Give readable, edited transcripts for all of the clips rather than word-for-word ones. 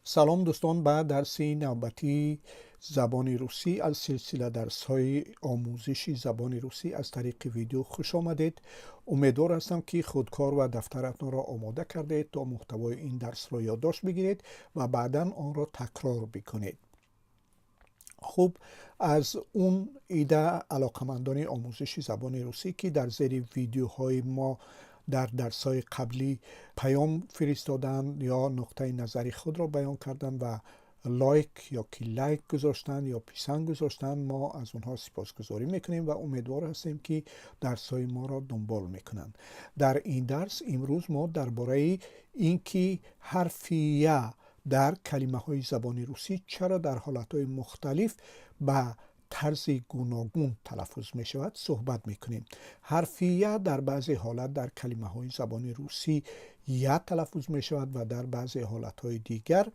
سلام دوستان، به درس نوبتی زبان روسی از سلسله درس های آموزشی زبان روسی از طریق ویدیو خوش آمدید. امیدوار هستم که خودکار و دفترتان را آماده کرده تا محتوای این درس را یادداشت بگیرید و بعدا آن را تکرار بکنید. خوب، از اون ایده علاقمندان آموزش زبان روسی که در زیر ویدیوهای ما در درس‌های قبلی پیام فرستادن یا نقطه نظری خود را بیان کردن و لایک گذاشتن یا پیسنگ گذاشتن، ما از اونها سپاسگزاری میکنیم و امیدوار هستیم که درس‌های ما را دنبال میکنن. در این درس امروز ما درباره اینکه حرف ی در کلمه های زبان روسی چرا در حالت های مختلف به طرز گوناگون تلفظ می شود صحبت می کنیم. حرف ی در بعضی حالت در کلمه های زبان روسی ی تلفظ می شود و در بعضی حالت های دیگر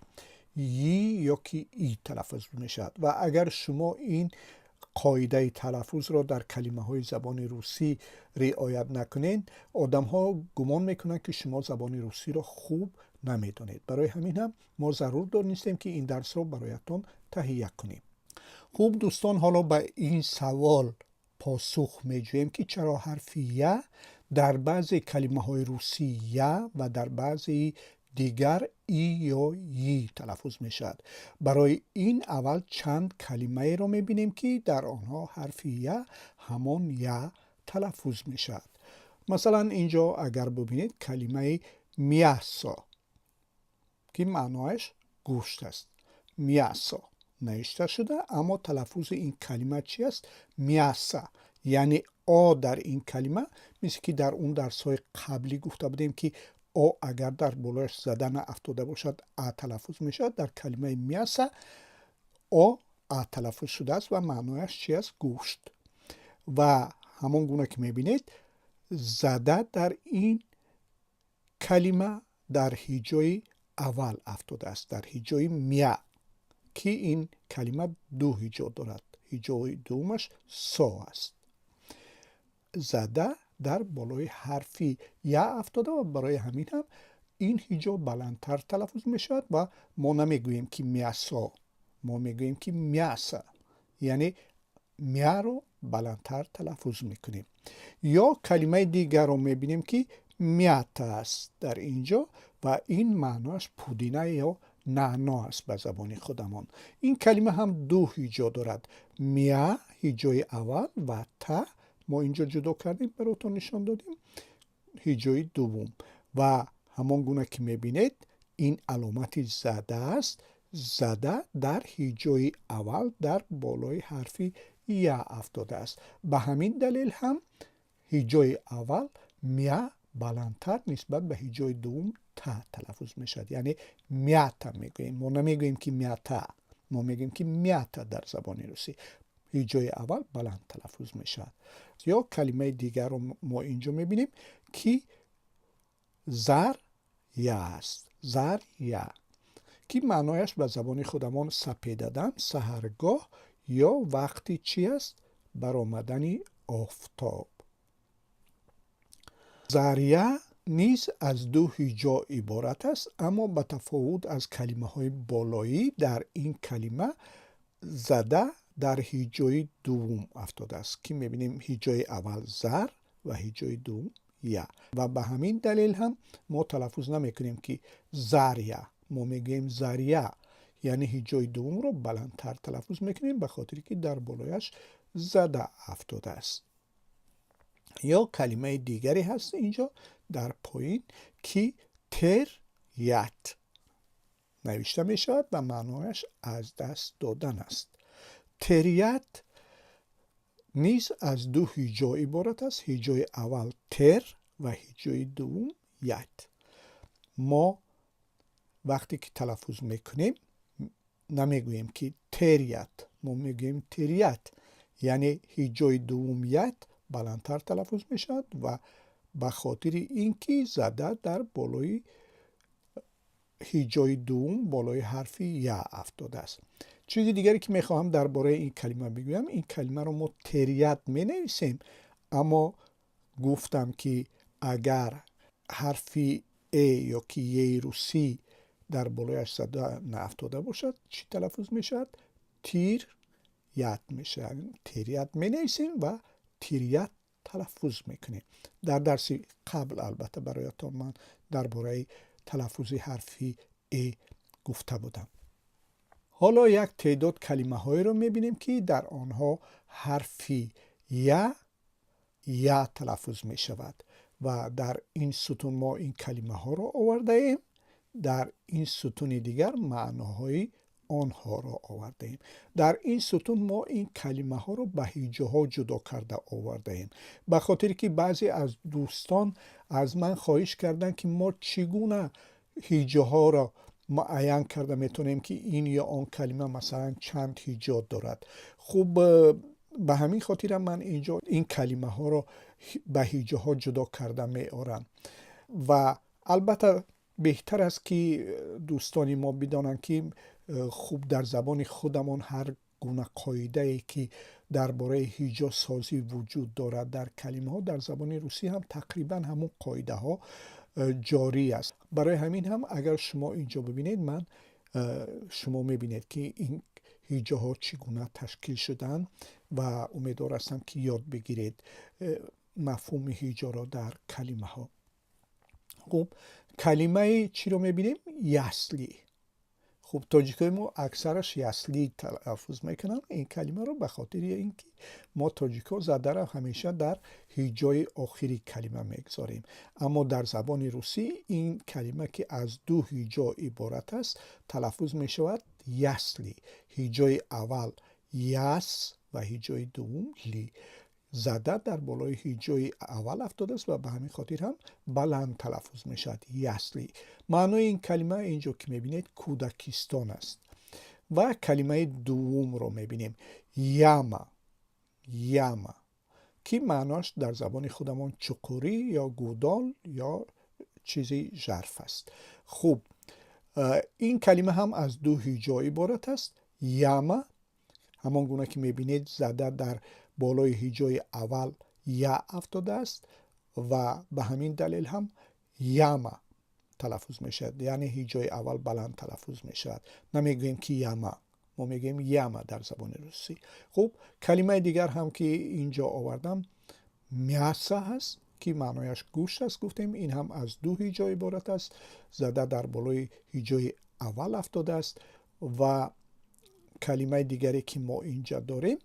ی یا که ای تلفظ می شود و اگر شما این قاعده تلفظ را در کلمه های زبان روسی رعایت نکنید، آدم ها گمان میکنند که شما زبان روسی را خوب نمیدونید. برای همین هم ما ضرور دانستیم که این درس را برایتان تهیه کنیم. خوب دوستان، حالا به این سوال پاسخ میجویم که چرا حرف ی در بعضی کلمه های روسی ی و در بعضی دیگر ای یا یی تلفظ می شود. برای این اول چند کلمه را می بینیم که در آنها حرف ی همان ی تلفظ می شود. مثلا اینجا اگر ببینید کلمه میاسا که معنایش گوشت است. میاسا نوشته شده اما تلفظ این کلمه چی است؟ میاسا، یعنی آ در این کلمه مثل که در اون درس های قبلی گفته بودیم که آ اگر در بالایش زدن افتاده باشد ا تلفظ می شود. در کلمه میاسا آ تلفظ شده است و معنایش چی است؟ گوشت. و همان گونه که می بینید زده در این کلمه در هیجای اول افتاده است، در هیجای میا، که این کلمه دو هیجا دارد. هیجای دومش سا است. زده در بالای حرفی ی افتاده و برای همین هم این هیجا بلندتر تلفظ می شود و ما نمیگوییم که میاسا، ما میگوییم که میاسا، یعنی میا رو بلندتر تلفظ میکنیم. یا کلمه دیگر رو میبینیم که میاتا است در اینجا و این معناش پودینه یا نعنا است به زبان خودمان. این کلمه هم دو هیجا دارد، میا هیجای اول و تا ما اینجا جدا کردیم براتون نشان دادیم هیجای دوم و همان گونه که میبینید این علامت زده است. زده در هیجای اول در بالای حرفی ی افتاده است. به همین دلیل هم هیجای اول میا بلندتر نسبت به هیجای دوم تا تلفظ می شد، یعنی میاتا میگوییم. ما نمیگوییم که میاتا، ما میگیم که میاتا در زبان روسی. هیجای اول بلند تلفظ می شد. یا کلمه دیگر رو ما اینجا میبینیم که زر یا است. زر یا که معنایش به زبان خودمان سپیددن، سحرگاه یا وقتی چی است؟ برآمدن آفتاب. زریه نیز از دو هیجا عبارت است، اما به تفاوت از کلمه های بالایی در این کلمه زده در هیجای دوم افتاده است که میبینیم هیجای اول زر و هیجای دوم یا و به همین دلیل هم ما تلفظ نمیکنیم که زریه، ما میگیم زریه، یعنی هیجای دوم رو بلندتر تلفظ میکنیم به خاطری که در بالایش زده افتاده است. یا کلمه دیگری هست اینجا در پایین که تریت نوشته می شود و معنایش از دست دادن است. تریت نیز از دو هیجا عبارت است، هیجای اول تر و هیجای دوم یت. ما وقتی که تلفظ میکنیم نمیگوییم که تریت، ما میگوییم تریت، یعنی هیجای دوم یت بلندتر تلفظ می شود و به خاطر اینکه زده در بالای هیجای دوم بالای حرفی ی افتاده است. چیزی دیگری که میخواهم درباره این کلمه بگویم، این کلمه رو ما تریت می نویسیم، اما گفتم که اگر حرفی ای یا که ی روسی در بالایش زده نیفتاده باشد چی تلفظ میشد؟ تیر یت میشه. تیریت می نویسیم و تیریت تلفظ میکنیم. در درس قبل البته برایتان من درباره تلفظ حرفی ای گفته بودم. حالا یک تعداد کلمه هایی رو میبینیم که در آنها حرفی یا تلفظ می شود و در این ستون ما این کلمه ها رو آورده ایم. در این ستون دیگر معناهای آنها را آورده ایم. در این ستون ما این کلمه ها رو به هیجه ها جدا کرده آورده ایم، به خاطر که بعضی از دوستان از من خواهش کردن که ما چگونه هیجه ها را معین کرده میتونیم که این یا آن کلمه مثلا چند هیجه دارد. خب به همین خاطر من اینجا این کلمه ها رو به هیجه ها جدا کرده میارم و البته بهتر است که دوستانی ما بدانند که خوب در زبان خودمان هر گونه قاعده ای که درباره هیجا سازی وجود دارد در کلمه ها در زبان روسی هم تقریبا همون قاعده ها جاری است. برای همین هم اگر شما اینجا ببینید شما میبینید که این هیجه ها چگونه تشکیل شدن و امیدوار هستم که یاد بگیرید مفهوم هیجا را در کلمه ها. خب کلمه چی رو میبینیم؟ یسلی. خب تاجیکای ما اکثرش یسلی تلفظ میکنن این کلمه رو به خاطر اینکه ما تاجیکا زده رو همیشه در هیجای آخری کلمه میگذاریم، اما در زبان روسی این کلمه که از دو هیجا عبارت است تلفظ میشود یسلی. هیجای اول یس و هیجای دوم لی. زده در بالای هیجای اول افتاده است و به همین خاطر هم بلند تلفظ میشد یسلی. معنای این کلمه اینجا که میبینید کودکستان است. و کلمه دوم رو میبینیم یاما که معناش در زبان خودمان چقوری یا گودال یا چیزی ژرف است. خب این کلمه هم از دو هیجا عبارت است. یاما همان گونه که میبینید زده در بالای هیجای اول یا افتاده است و به همین دلیل هم یاما تلفظ میشد، یعنی هیجای اول بلند تلفظ میشد. نمیگوییم که یاما، ما میگیم یاما در زبان روسی. خب کلمه دیگر هم که اینجا آوردم میاسا هست که معنایش گوشت است. گفتیم این هم از دو هیجا عبارت است. زده در بالای هیجای اول افتاده است. و کلمه دیگری که ما اینجا داریم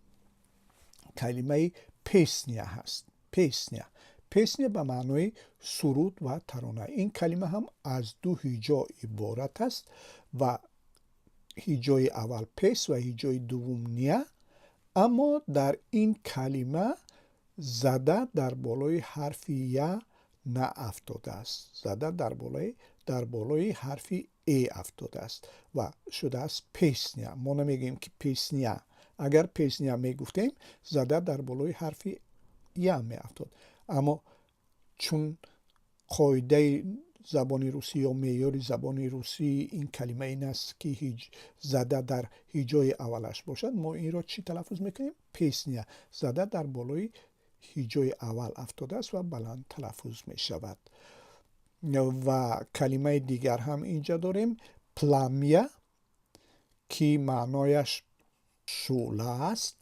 کلمه پیسنیا هست. پیسنیا به معنای سرود و ترانه. این کلمه هم از دو هیجا عبارت است و هیجای اول پیس و هیجای دوم نیا، اما در این کلمه زده در بالای حرف یا نه افتاده است. زده در بالای حرف ای افتاده است و شده است پیسنیا. ما نمیگیم که پیسنیا. اگر پیسنیا میگفتیم زده در بالای حرف یا می افتاد، اما چون قاعده زبان روسی یا معیار زبان روسی این کلمه این است که زده در هیجای اولش باشد، ما این را چی تلفظ میکنیم؟ پیسنیا. زده در بالای هیجای اول افتاده است و بلند تلفظ می شود. و کلمه دیگر هم اینجا داریم پلامیا که معنایش شعله است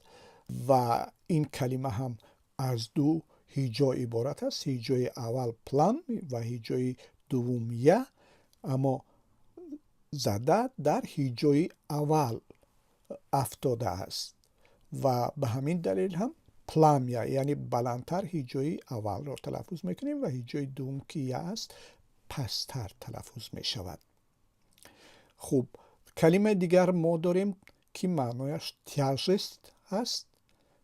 و این کلمه هم از دو هیجا عبارت است. هیجای اول پلام و هیجای دوم یا، اما زده در هیجای اول افتاده است و به همین دلیل هم پلامیا یعنی بلندتر هیجای اول را تلفظ میکنیم و هیجای دوم که یا است پستر تلفظ می شود. خب کلمه دیگر ما داریم که معنایش تیاژست هست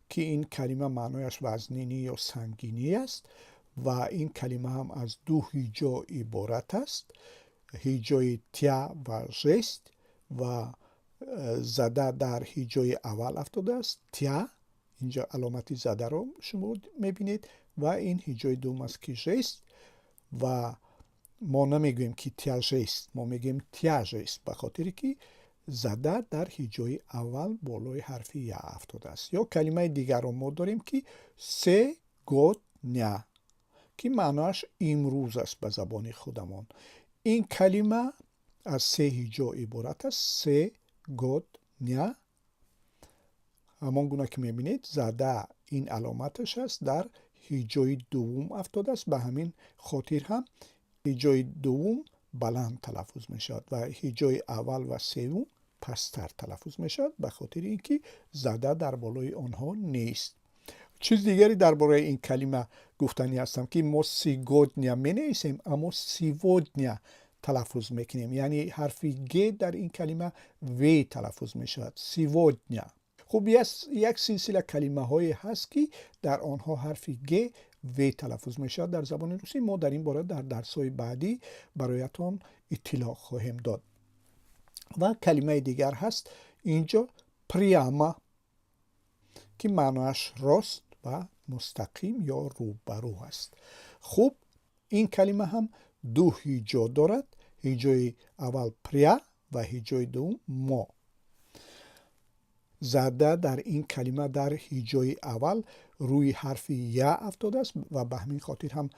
که این کلمه معنایش وزنینی یا سنگینی است و این کلمه هم از دو هیجا عبارت است. هیجای تیا و ژست و زده در هیجای اول افتاده است تیا، اینجا علامتی زده رو شما میبینید و این هیجای دوم است که ژست و ما نمیگویم که تیاژست، ما میگیم تیاژست به خاطر که زده در هیجای اول بالای حرف یا افتاده است. یا کلمه دیگر رو ما داریم که سگودنیا که معناش امروز است به زبان خودمان. این کلمه از 3 هیجا عبارت است. سه گودنیا. همان گونه که میبینید زده این علامتش است، در هیجای دوم افتاده است. به همین خاطر هم هیجای دوم بلند تلفظ می شود و هیجای اول و سوم پستر تلفظ می شود، به خاطر اینکه زده در بالای آنها نیست. چیز دیگری درباره این کلمه گفتنی هستم که ما سیگودنیا می نویسیم اما سیودنیا تلفظ میکنیم، یعنی حرف گ در این کلمه و تلفظ می شود. سیودنیا. خب یک سلسله کلمه های هست که در آنها حرف گ و تلفظ می شود در زبان روسی. ما در این باره در درس های بعدی برایتان اطلاع خواهیم داد. و کلمه دیگر هست اینجا پریاما که معناش راست و مستقیم یا روبرو است. خب این کلمه هم دو هیجا دارد. هیجای اول پریا و هیجای دوم ما. زده در این کلمه در هیجای اول روی حرف یا افتاده است و به همین خاطر هم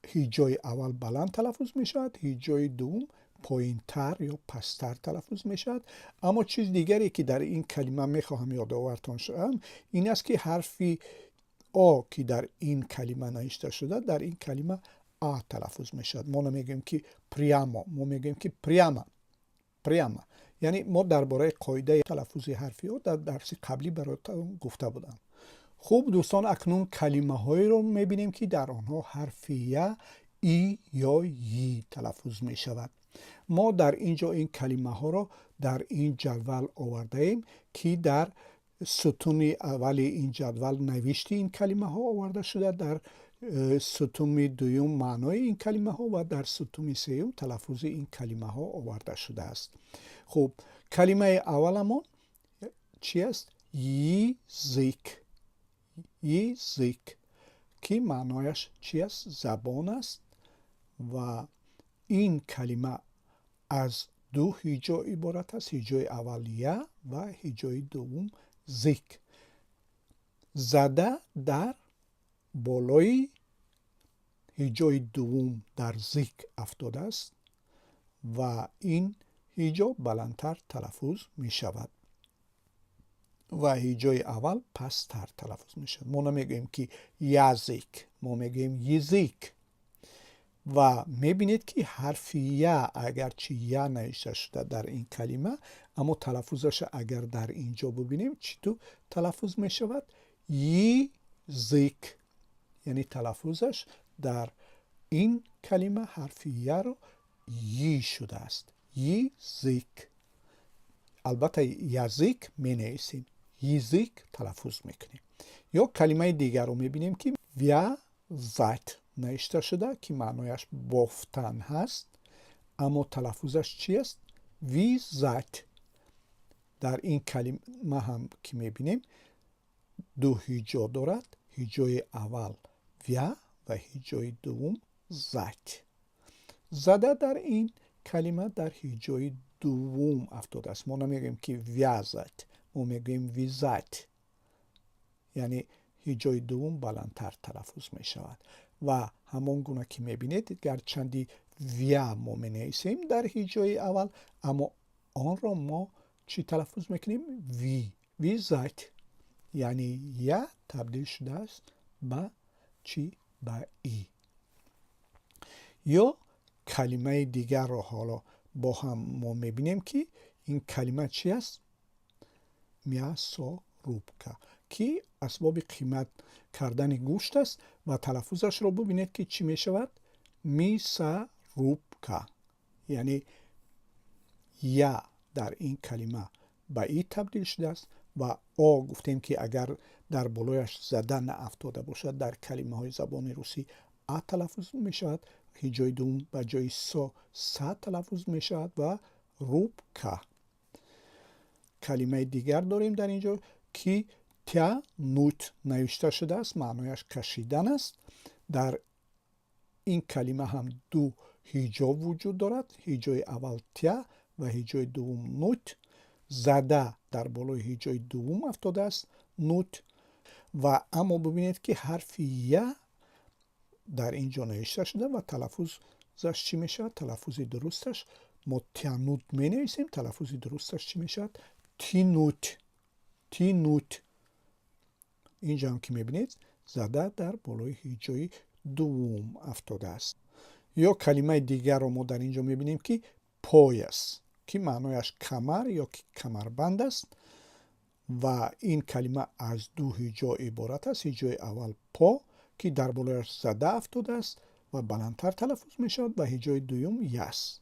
هیجای اول بلند تلفظ می شود، هیجای دوم پایین تر یا پستر تلفظ می شود. اما چیز دیگری که در این کلمه می خواهم یادآورتان شدم این است که حرف آ که در این کلمه نوشته شده در این کلمه آ تلفظ می شود. ما نمیگیم که پریاما، ما میگیم که پریاما. یعنی ما درباره قاعده تلفظ حرفی ها در درس قبلی براتون گفته بودم. خب دوستان اکنون کلمه هایی رو میبینیم که در آنها حرف یا ای یا یی تلفظ می شود. ما در اینجا این کلمه ها رو در این جدول آورده ایم که در ستون اول این جدول نوشته این کلمه ها آورده شده، در ستون دوم معنای این کلمه ها و در ستون سوم تلفظ این کلمه ها آورده شده است. خب کلمه اولمون چی است؟ یزیک که معنایش چی است؟ زبان است و این کلمه از دو هیجا عبارت است. هیجای اول یا و هیجای دوم زیک. زده در بالای هیجای دوم در زیک افتاده است و این هیجا بلندتر تلفظ می شود و هیجای اول پستر تلفظ می شود. ما نمیگیم که یزیک، ما میگیم یزیک. و میبینید که حرف یا اگرچه یا نوشته شده در این کلمه اما تلفظش اگر در اینجا ببینیم چطور تلفظ می شود؟ یزیک. یعنی تلفظش در این کلمه حرف یا رو یی شده است. یزیک. البته یزیک می نویسیم، یزیک تلفظ میکنیم. یا کلمه دیگر رو میبینیم که ویازت نوشته شده که معنایش بافتن هست اما تلفظش چی است؟ ویزت. در این کلمه هم که میبینیم دو هیجا دارد. هیجای اول ویا و هیجای دوم زت. زده در این کلمه در هیجای دوم افتاده است. ما نمیگیم که ویازت، ما میگیم ویزت. یعنی هیجای دوم بلندتر تلفظ می شود و همان گونه که میبینید گرچندی ویا ما می نویسیم در هیجای اول اما آن را ما چی تلفظ میکنیم؟ ویزت. یعنی یا تبدیل شده است به چی؟ به ای. یا کلمه دیگر را حالا با هم ما میبینیم که این کلمه چی است؟ میاساروبکا که اسباب قیمت کردن گوشت است و تلفظش رو ببینید که چی می شود؟ میساروبکا. یعنی یا در این کلمه به ای تبدیل شده است و آ گفتیم که اگر در بالایش زده نافتاده باشد در کلمه های زبان روسی ا تلفظ می شود. هیجای دوم به جای سا تلفظ می شود و روبکا. کلمه دیگر داریم در اینجا که تیا نوت نوشته شده است، معنایش کشیدن است. در این کلمه هم دو هیجا وجود دارد. هیجای اول تیا و هیجای دوم نوت. زده در بالای هیجای دوم افتاده است، نوت. و اما ببینید که حرف یا در اینجا نوشته شده و تلفظش چی میشه؟ تلفظ درستش ما تینوت می نویسیم، تلفظ درستش چی میشد؟ تینوت. تینوت. اینجا هم که میبینید زده در بالای هیجای دوم افتاده است. یا کلمه دیگر رو ما در اینجا میبینیم که پای است که معنایش کمر یا کمربند است و این کلمه از دو هیجا عبارت است. هیجای اول پا که در بالایش زده افتاده است و بلندتر تلفظ میشود و هیجای دوم یس.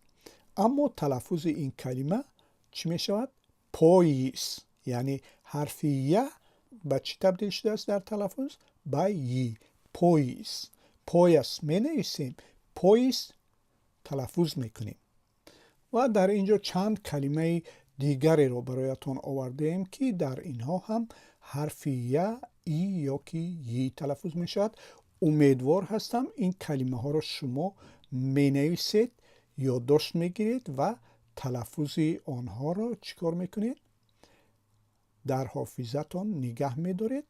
اما تلفظ این کلمه چی میشود؟ پاییس. یعنی حرف ی به چی تبدیل شده است در تلفظ؟ به ی. پاییس. پایس می نویسیم، پاییس تلفظ میکنیم. و در اینجا چند کلمه دیگری رو برایتون آوردیم که در اینها هم حرف ی، ای یا که ی تلفظ میشود. امیدوار هستم این کلمه ها رو شما می نویسید، یادداشت میگیرید و تلفظ آنها رو چیکار میکنید؟ در حافظتون نگه میدارید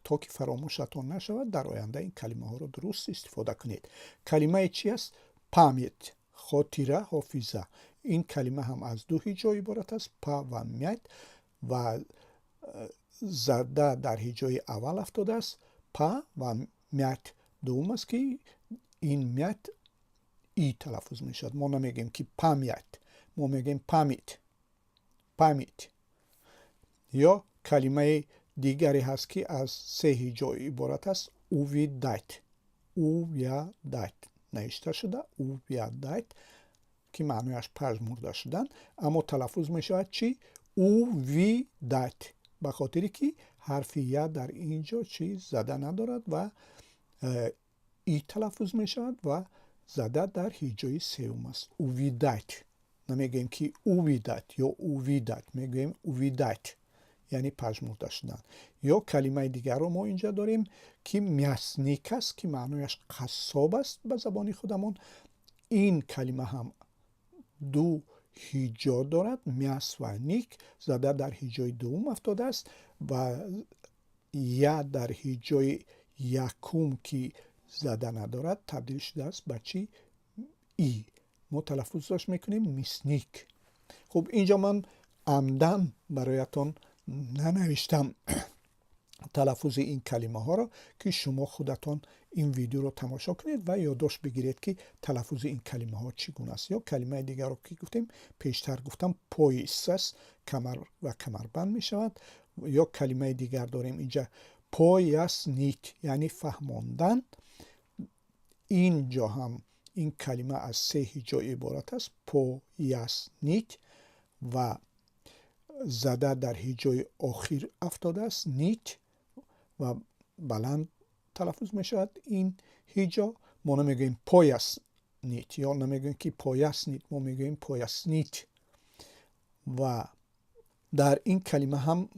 تا که فراموشتون نشود. در آینده این کلمه ها رو درست استفاده کنید. کلمه چی است؟ پامیت، خاطره، حافظه. این کلمه هم از دو هیجا عبارت است، پا و میت، و زده در هیجای اول افتاده است. پا و میت دوم است که این میت ای تلفظ می شد. ما نمیگیم که پامیت، ما میگیم پامیت. پامیت. یا کلمه دیگری هست که از سه هیجا عبارت است. اوویدایت. اوویدایت نوشته شده، اوویدایت که معنیش پژمرده شدن، اما تلفظ می شود چی؟ اوویدایت، به خاطری که حرف ی در اینجا چی زده ندارد و ای تلفظ می شود و زده در هیجای سوم است. اوویدایت. نمیگیم که اوویدایت یا اوویدایت، میگیم اوویدایت یعنی پژمرده شدن. یا کلمه دیگر رو ما اینجا داریم که میاسنیک است که معنیش قصاب است به زبان خودمون. این کلمه هم دو هیجا دارد، میاس و نیک، زده در هیجای دوم افتاده است و یا در هیجای یکم که زده ندارد تبدیل شده است به چی؟ ای. ما تلفظش میکنیم میسنیک. خب اینجا من عمدن برایتون ننوشتم تلفظ این کلمه ها را که شما خودتون این ویدیو رو تماشا کنید و یادداشت بگیرید که تلفظ این کلمه ها چگونه است. یا کلمه دیگر رو که گفتیم، پیشتر گفتم پاییس است، کمر و کمربند می شود. یا کلمه دیگر داریم اینجا پایسنیک یعنی فهماندن. اینجا هم این کلمه از سه هیجا عبارت است. پایسنیک و زده در هیجای آخر افتاده است، نیت، و بلند تلفظ می شود این هیجا. ما نمیگیم پایس نیت یا نمیگیم که پایس نیت، ما میگیم پایس نیت. و در این کلمه هم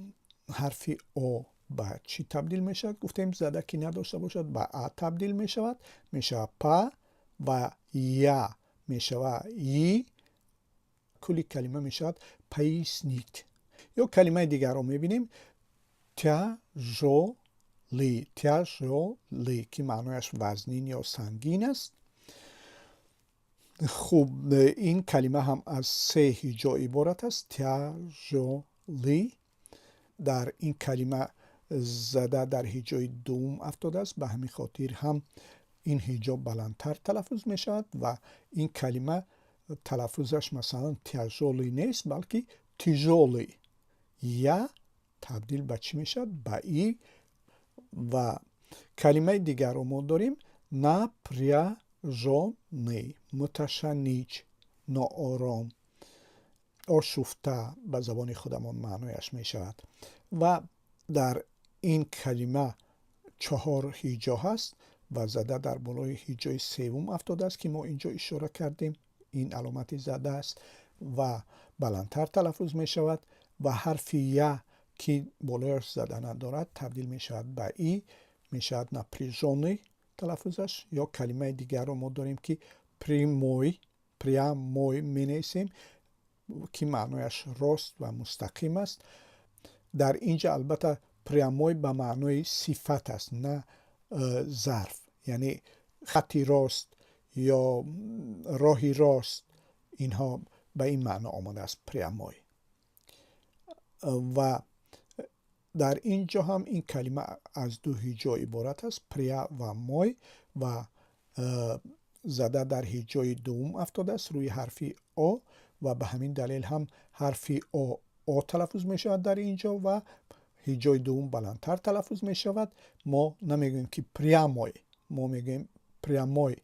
حرف آ به چی تبدیل می شود؟ گفتیم زده که نداشته باشد به ا تبدیل می شود، می شود پا، و یا می شود ی. کلی کلمه می شود پایس نیت. یا کلمه دیگر رو می بینیم تیاژولی. تیاژولی که معنیش وزنین یا سنگین است. خب این کلمه هم از سه هیجا عبارت است. تیاژولی. در این کلمه زده در هیجای دوم افتاده است، به همین خاطر هم این هیجا بلندتر تلفظ می شود و این کلمه تلفظش مثلا تیاژولی نیست بلکه تیژولی. یا تبدیل به چی می شود؟ به ای. و کلمه دیگر رو ما داریم ناپریاژونی، متشنج، ناآرام، آشفته به زبان خودمان معنیش می شود. و در این کلمه 4 هیجا هست و زده در بالای هیجای سوم افتاده است که ما اینجا اشاره کردیم. این علامت زده است و بلندتر تلفظ می شود و حرف ی که بالایش زده ندارد تبدیل می شود به ای، می شود نپریژونی تلفظش. یا کلمه دیگر رو ما داریم که پریموی می نویسیم که معنیش راست و مستقیم است. در اینجا البته پریموی به معنای صفت است نه ظرف، یعنی خطی راست یا راهی راست اینها به این معنا آمده است پریاموی. و در اینجا هم این کلمه از دو هیجا عبارت است، پریا و موی، و زده در هیجای دوم افتاده است روی حرفی او و به همین دلیل هم حرفی او تلفظ می شود در اینجا و هیجای دوم بلندتر تلفظ می شود. ما نمیگیم که پریاموی، ما میگیم پریاموی.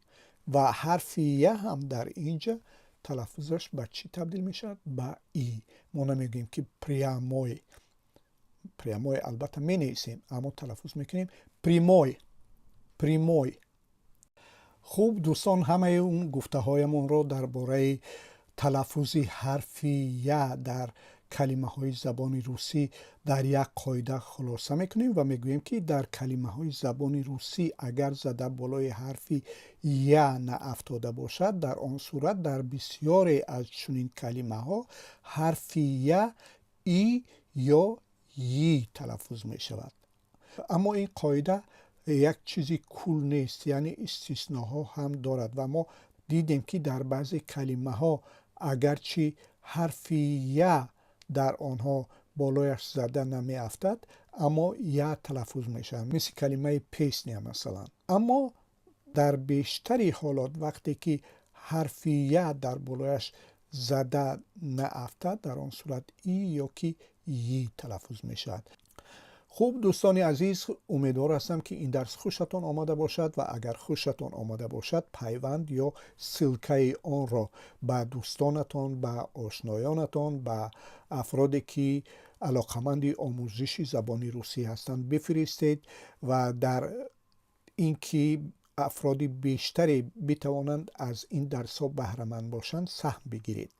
و حرفی ی هم در اینجا تلفظش به چی تبدیل می شود؟ به ای. ما نمیگیم که پریاموی. پریاموی البته می نیسیم اما تلفظ میکنیم پریموی، پریموی. خوب دوستان، همه اون گفته هایمون رو درباره تلفظ حرفی ی در کلمه های زبان روسی در یک قاعده خلاصه میکنیم و میگوییم که در کلمه های زبان روسی اگر زده بالای حرفی ی نافتاده باشد، در آن صورت در بسیاری از چنین کلمه ها حرفی ی ای یا یی تلفظ می شود. اما این قاعده یک چیزی کل نیست، یعنی استثناها هم دارد و ما دیدیم که در بعضی کلمه ها اگرچه حرفی ی در آنها بالایش زده نمی افتد اما ی تلفظ می شود، مثل کلمه پیسنیا مثلا. اما در بیشتری حالات وقتی که حرفی ی در بالایش زده نافتد، در آن صورت ای یا که یی تلفظ می شود. خوب دوستان عزیز، امیدوار هستم که این درس خوشتان آمده باشد و اگر خوشتان آمده باشد پیوند یا سلکه آن را به دوستانتان، به آشنایانتان، به افرادی که علاقمند آموزش زبان روسی هستند بفرستید و در اینکه افراد بیشتری بتوانند از این درس ها بهره مند باشند سهم بگیرید.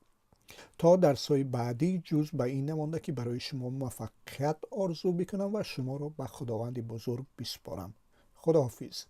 تا درس‌های بعدی جز به این نمانده که برای شما موفقیت آرزو بکنم و شما را به خداوند بزرگ بسپارم. خداحافظ.